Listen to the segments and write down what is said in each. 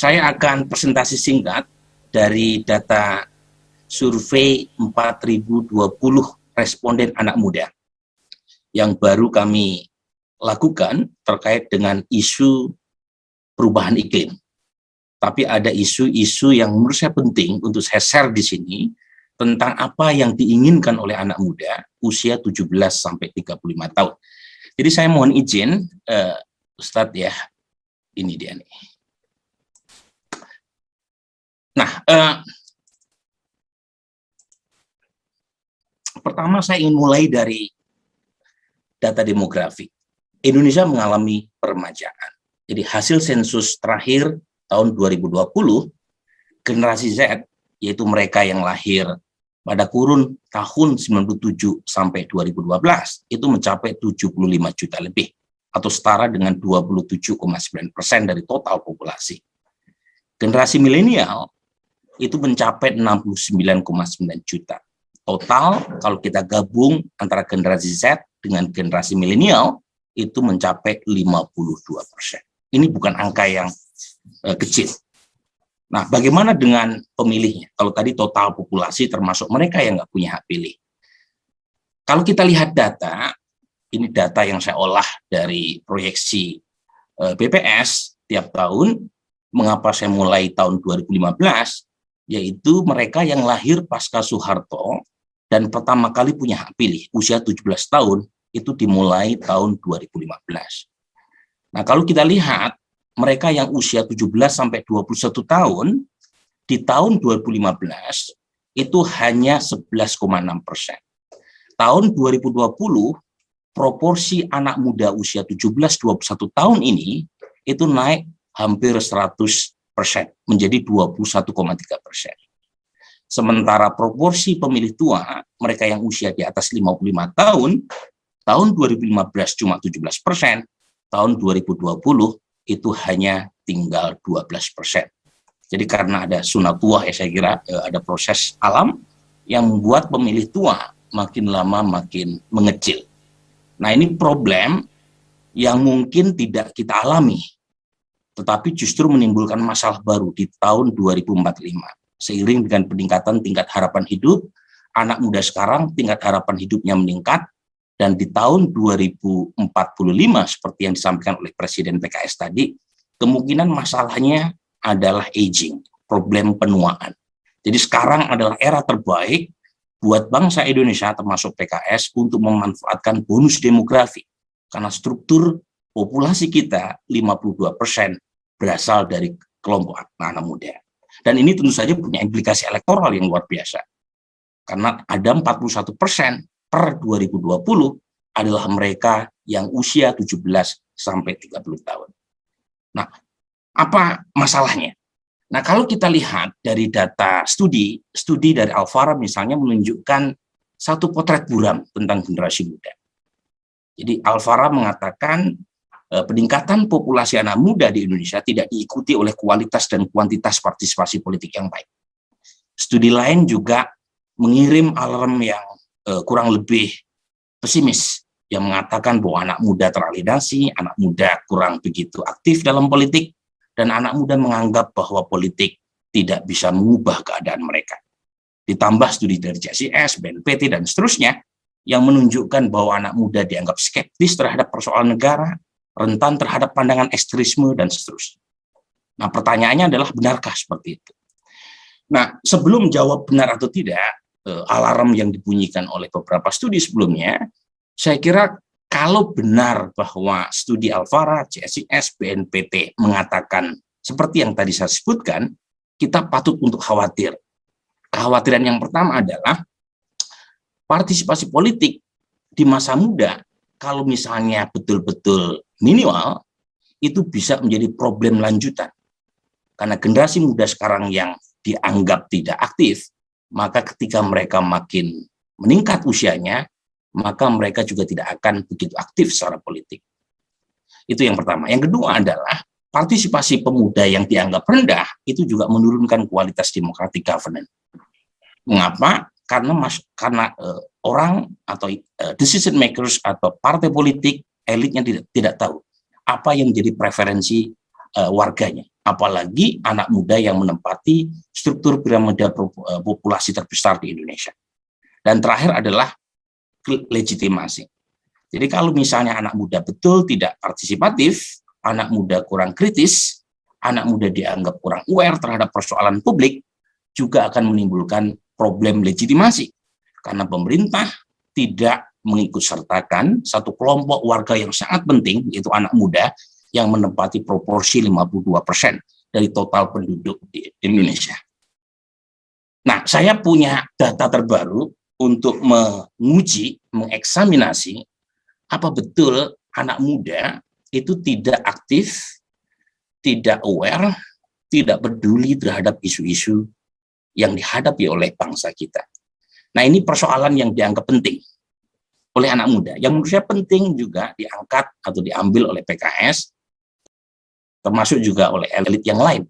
Saya akan presentasi singkat dari data survei 4020 responden anak muda yang baru kami lakukan terkait dengan isu perubahan iklim. Tapi ada isu-isu yang menurut saya penting untuk saya share di sini tentang apa yang diinginkan oleh anak muda usia 17 sampai 35 tahun. Jadi saya mohon izin, Ustadz ya, ini dia nih. Nah, pertama saya ingin mulai dari data demografi. Indonesia mengalami peremajaan. Jadi hasil sensus terakhir tahun 2020, generasi Z, yaitu mereka yang lahir pada kurun tahun 97 sampai 2012, itu mencapai 75 juta lebih, atau setara dengan 27,9% dari total populasi. Generasi milenial itu mencapai 69,9 juta. Total, kalau kita gabung antara generasi Z dengan generasi milenial, itu mencapai 52%. Ini bukan angka yang kecil. Nah, bagaimana dengan pemilihnya? Kalau tadi total populasi termasuk mereka yang nggak punya hak pilih. Kalau kita lihat data, ini data yang saya olah dari proyeksi BPS tiap tahun. Mengapa saya mulai tahun 2015? Yaitu mereka yang lahir pasca Soeharto dan pertama kali punya hak pilih, usia 17 tahun, itu dimulai tahun 2015. Nah, kalau kita lihat, mereka yang usia 17 sampai 21 tahun, di tahun 2015, itu hanya 11,6%. Tahun 2020, proporsi anak muda usia 17-21 tahun ini, itu naik hampir 100%, menjadi 21,3%. Sementara proporsi pemilih tua, mereka yang usia di atas 55 tahun, tahun 2015 cuma 17%, tahun 2020 itu hanya tinggal 12%. Jadi karena ada sunatullah ya, saya kira ada proses alam yang membuat pemilih tua makin lama makin mengecil. Nah, ini problem yang mungkin tidak kita alami, tetapi justru menimbulkan masalah baru di tahun 2045. Seiring dengan peningkatan tingkat harapan hidup, anak muda sekarang tingkat harapan hidupnya meningkat, dan di tahun 2045, seperti yang disampaikan oleh Presiden PKS tadi, kemungkinan masalahnya adalah aging, problem penuaan. Jadi sekarang adalah era terbaik buat bangsa Indonesia, termasuk PKS, untuk memanfaatkan bonus demografi. Karena struktur populasi kita 52% berasal dari kelompok anak muda. Dan ini tentu saja punya implikasi elektoral yang luar biasa. Karena ada 41% per 2020 adalah mereka yang usia 17 sampai 30 tahun. Nah, apa masalahnya? Nah, kalau kita lihat dari data studi dari Alfara misalnya menunjukkan satu potret buram tentang generasi muda. Jadi Alfara mengatakan peningkatan populasi anak muda di Indonesia tidak diikuti oleh kualitas dan kuantitas partisipasi politik yang baik. Studi lain juga mengirim alarm yang kurang lebih pesimis, yang mengatakan bahwa anak muda teralienasi, anak muda kurang begitu aktif dalam politik, dan anak muda menganggap bahwa politik tidak bisa mengubah keadaan mereka. Ditambah studi dari CSIS, BNPT, dan seterusnya, yang menunjukkan bahwa anak muda dianggap skeptis terhadap persoalan negara, rentan terhadap pandangan ekstremisme, dan seterusnya. Nah, pertanyaannya adalah, benarkah seperti itu? Nah, sebelum jawab benar atau tidak, alarm yang dibunyikan oleh beberapa studi sebelumnya, saya kira kalau benar bahwa studi Alfara, CSIS, BNPT mengatakan seperti yang tadi saya sebutkan, kita patut untuk khawatir. Kekhawatiran yang pertama adalah partisipasi politik di masa muda, kalau misalnya betul-betul minimal, itu bisa menjadi problem lanjutan. Karena generasi muda sekarang yang dianggap tidak aktif, maka ketika mereka makin meningkat usianya, maka mereka juga tidak akan begitu aktif secara politik. Itu yang pertama. Yang kedua adalah partisipasi pemuda yang dianggap rendah itu juga menurunkan kualitas democratic governance. Mengapa? Karena orang atau decision makers atau partai politik elitnya tidak tahu apa yang menjadi preferensi warganya. apalagi anak muda yang menempati struktur piramida populasi terbesar di Indonesia. Dan terakhir adalah legitimasi. Jadi kalau misalnya anak muda betul tidak partisipatif, anak muda kurang kritis, anak muda dianggap kurang aware terhadap persoalan publik, juga akan menimbulkan problem legitimasi. Karena pemerintah tidak mengikutsertakan satu kelompok warga yang sangat penting, yaitu anak muda, yang menempati proporsi 52% dari total penduduk di Indonesia. Nah, saya punya data terbaru untuk menguji, mengeksaminasi apa betul anak muda itu tidak aktif, tidak aware, tidak peduli terhadap isu-isu yang dihadapi oleh bangsa kita. Nah, ini persoalan yang dianggap penting oleh anak muda, yang menurut saya penting juga diangkat atau diambil oleh PKS, termasuk juga oleh elit yang lain.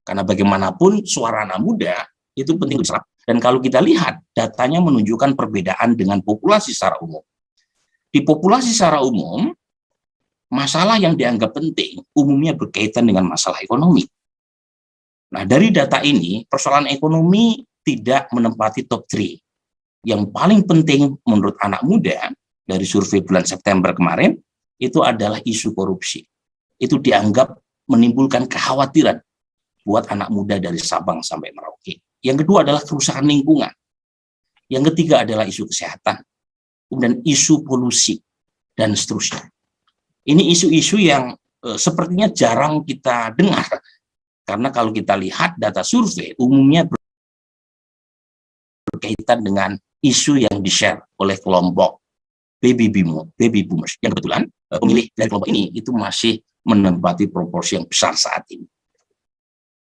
Karena bagaimanapun suara anak muda itu penting diserap. Dan kalau kita lihat, datanya menunjukkan perbedaan dengan populasi secara umum. Di populasi secara umum, masalah yang dianggap penting umumnya berkaitan dengan masalah ekonomi. Nah, dari data ini, persoalan ekonomi tidak menempati top 3. Yang paling penting menurut anak muda dari survei bulan September kemarin, itu adalah isu korupsi. Itu dianggap menimbulkan kekhawatiran buat anak muda dari Sabang sampai Merauke. Yang kedua adalah kerusakan lingkungan. Yang ketiga adalah isu kesehatan. Kemudian isu polusi, dan seterusnya. Ini isu-isu yang sepertinya jarang kita dengar. Karena kalau kita lihat data survei, umumnya berkaitan dengan isu yang di-share oleh kelompok baby boomers. Yang kebetulan pemilih dari kelompok ini itu masih menempati proporsi yang besar saat ini.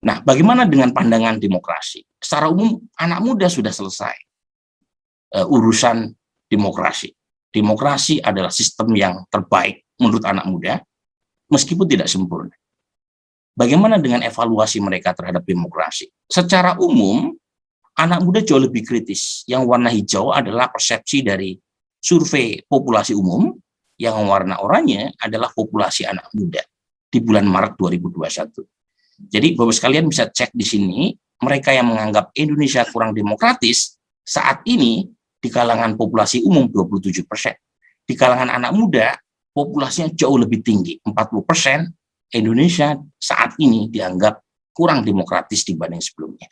Nah, bagaimana dengan pandangan demokrasi? Secara umum, anak muda sudah selesai urusan demokrasi. Demokrasi adalah sistem yang terbaik menurut anak muda, meskipun tidak sempurna. Bagaimana dengan evaluasi mereka terhadap demokrasi? Secara umum, anak muda jauh lebih kritis. Yang warna hijau adalah persepsi dari survei populasi umum, yang warna oranye adalah populasi anak muda di bulan Maret 2021. Jadi Bapak sekalian bisa cek di sini, mereka yang menganggap Indonesia kurang demokratis saat ini di kalangan populasi umum 27%. Di kalangan anak muda populasinya jauh lebih tinggi, 40%. Indonesia saat ini dianggap kurang demokratis dibanding sebelumnya.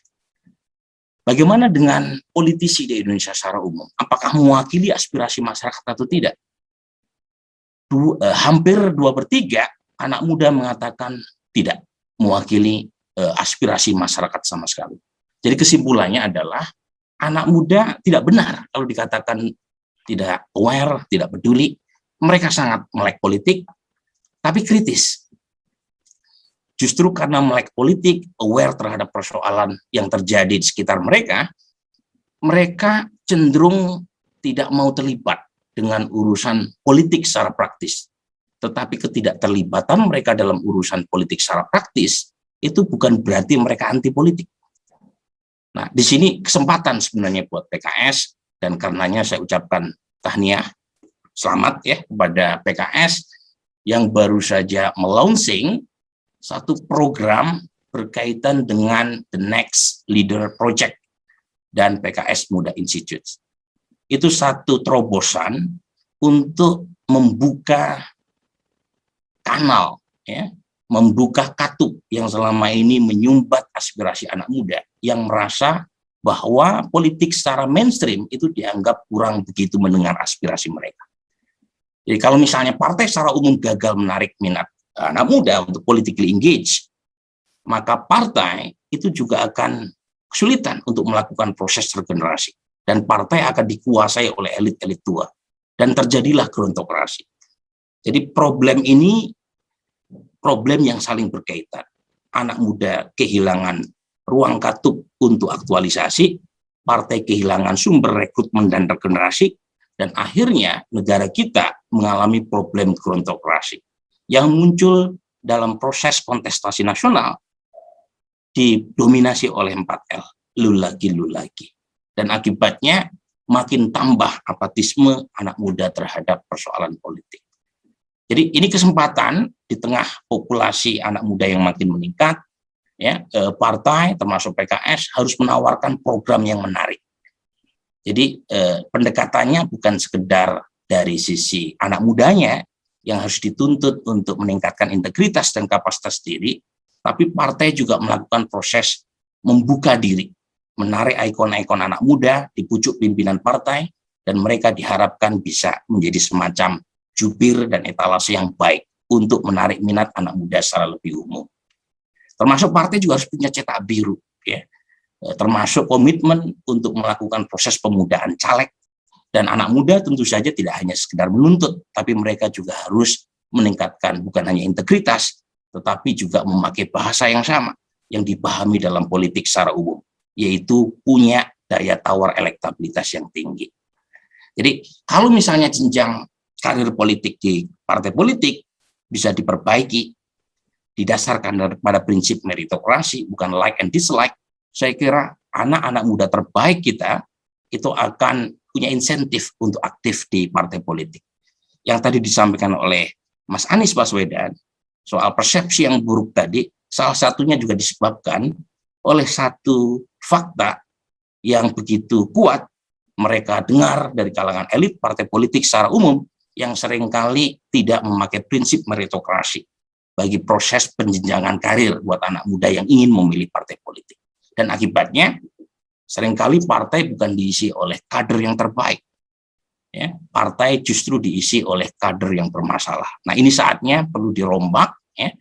Bagaimana dengan politisi di Indonesia secara umum? Apakah mewakili aspirasi masyarakat atau tidak? Hampir 2/3 anak muda mengatakan tidak mewakili aspirasi masyarakat sama sekali. Jadi kesimpulannya adalah anak muda tidak benar kalau dikatakan tidak aware, tidak peduli. Mereka sangat melek politik, tapi kritis. Justru karena melek politik, aware terhadap persoalan yang terjadi di sekitar mereka, mereka cenderung tidak mau terlibat dengan urusan politik secara praktis. Tetapi ketidakterlibatan mereka dalam urusan politik secara praktis, itu bukan berarti mereka anti politik. Nah, di sini kesempatan sebenarnya buat PKS, dan karenanya saya ucapkan tahniah, selamat ya kepada PKS yang baru saja melaunching satu program berkaitan dengan The Next Leader Project dan PKS Muda Institute. Itu satu terobosan untuk membuka kanal, ya, membuka katup yang selama ini menyumbat aspirasi anak muda yang merasa bahwa politik secara mainstream itu dianggap kurang begitu mendengar aspirasi mereka. Jadi kalau misalnya partai secara umum gagal menarik minat anak muda untuk politically engage, maka partai itu juga akan kesulitan untuk melakukan proses regenerasi. Dan partai akan dikuasai oleh elit-elit tua. Dan terjadilah gerontokrasi. Jadi problem ini problem yang saling berkaitan. Anak muda kehilangan ruang katup untuk aktualisasi, partai kehilangan sumber rekrutmen dan regenerasi, dan akhirnya negara kita mengalami problem gerontokrasi yang muncul dalam proses kontestasi nasional didominasi oleh 4L, lu lagi. Dan akibatnya makin tambah apatisme anak muda terhadap persoalan politik. Jadi ini kesempatan di tengah populasi anak muda yang makin meningkat, ya, partai termasuk PKS harus menawarkan program yang menarik. Jadi pendekatannya bukan sekedar dari sisi anak mudanya yang harus dituntut untuk meningkatkan integritas dan kapasitas diri, tapi partai juga melakukan proses membuka diri, menarik ikon-ikon anak muda di pucuk pimpinan partai, dan mereka diharapkan bisa menjadi semacam jubir dan etalase yang baik untuk menarik minat anak muda secara lebih umum. Termasuk partai juga harus punya cetak biru, ya, termasuk komitmen untuk melakukan proses pemudaan caleg, dan anak muda tentu saja tidak hanya sekedar menuntut, tapi mereka juga harus meningkatkan bukan hanya integritas, tetapi juga memakai bahasa yang sama yang dipahami dalam politik secara umum, yaitu punya daya tawar elektabilitas yang tinggi. Jadi kalau misalnya jenjang karir politik di partai politik bisa diperbaiki, didasarkan pada prinsip meritokrasi, bukan like and dislike, saya kira anak-anak muda terbaik kita itu akan punya insentif untuk aktif di partai politik. Yang tadi disampaikan oleh Mas Anies Baswedan, soal persepsi yang buruk tadi, salah satunya juga disebabkan oleh satu fakta yang begitu kuat mereka dengar dari kalangan elit partai politik secara umum, yang seringkali tidak memakai prinsip meritokrasi bagi proses penjenjangan karir buat anak muda yang ingin memilih partai politik. Dan akibatnya seringkali partai bukan diisi oleh kader yang terbaik, ya, partai justru diisi oleh kader yang bermasalah. Nah, ini saatnya perlu dirombak, ya.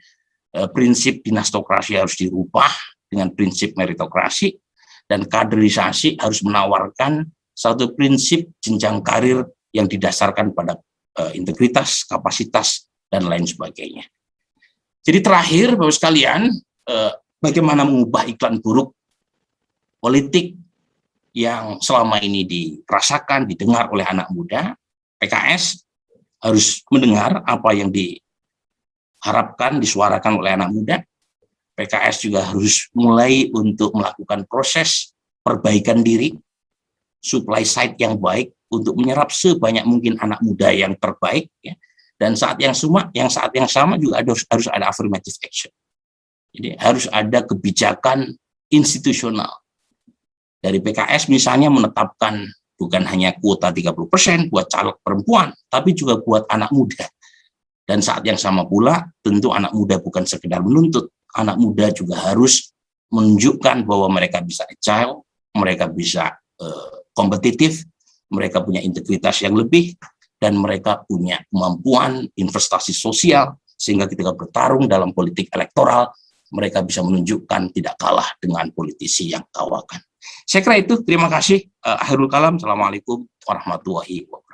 Prinsip dinastokrasi harus dirubah dengan prinsip meritokrasi, dan kaderisasi harus menawarkan satu prinsip jenjang karir yang didasarkan pada integritas, kapasitas, dan lain sebagainya. Jadi terakhir, Bapak sekalian, bagaimana mengubah iklan buruk politik yang selama ini dirasakan, didengar oleh anak muda. PKS harus mendengar apa yang diharapkan, disuarakan oleh anak muda. PKS juga harus mulai untuk melakukan proses perbaikan diri, supply side yang baik untuk menyerap sebanyak mungkin anak muda yang terbaik, ya. Dan saat yang sama juga harus ada affirmative action. Jadi harus ada kebijakan institusional. Dari PKS misalnya menetapkan bukan hanya kuota 30% buat caleg perempuan, tapi juga buat anak muda. Dan saat yang sama pula, tentu anak muda bukan sekedar menuntut, anak muda juga harus menunjukkan bahwa mereka bisa agile, mereka bisa kompetitif, mereka punya integritas yang lebih, dan mereka punya kemampuan investasi sosial, sehingga ketika bertarung dalam politik elektoral, mereka bisa menunjukkan tidak kalah dengan politisi yang kawakan. Saya kira itu, terima kasih. Akhirul kalam, Assalamualaikum warahmatullahi wabarakatuh.